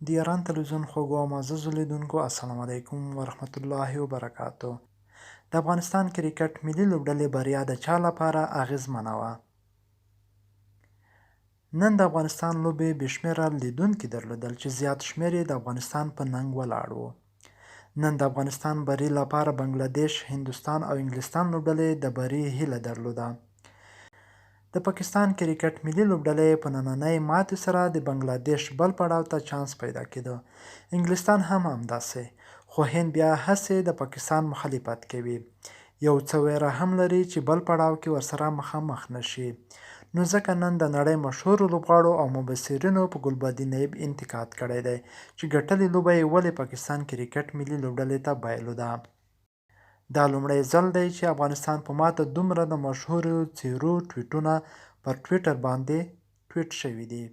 د ایران تلویزیون خوږو او معززو لیدونکو السلام علیکم ورحمت الله وبرکاتو. د افغانستان کرکټ ملي لوبډلې بریا د چا لپاره اغیزمنه وه؟ نن د افغانستان لوبې بې شمېره لیدونکي درلودل چې زیات شمېر یې د افغانستان په ننګ ولاړ وو. نن د افغانستان بري لپاره بنګلادیش، هندوستان او انګلستان لوبډلې د بري هیله درلوده. د پاکستان کرکټ ملي لوبډلې په نننۍ ماتې سره د بنګلادیش بل پړاو ته چانس پیدا کېده. انګلستان هم همداسې، خو هند بیا هسې د پاکستان مخالفت کوي. یو څه ویره هم لري چې بل پړاو کې ورسره مخامخ نشي. نو ځکه نن د نړۍ مشهورو لوبغاړو او مبصرینو په ګلبدین نیب انتقاد کړی دی چې ګټلې لوبه یې ولې پاکستان کرکټ ملي لوبډلې ته بایلوده. دا لومړی ځل دی چې افغانستان په ماته دومره د مشهورو څیرو ټویټونه پر ټویټر باندې ټویټ شوي دي.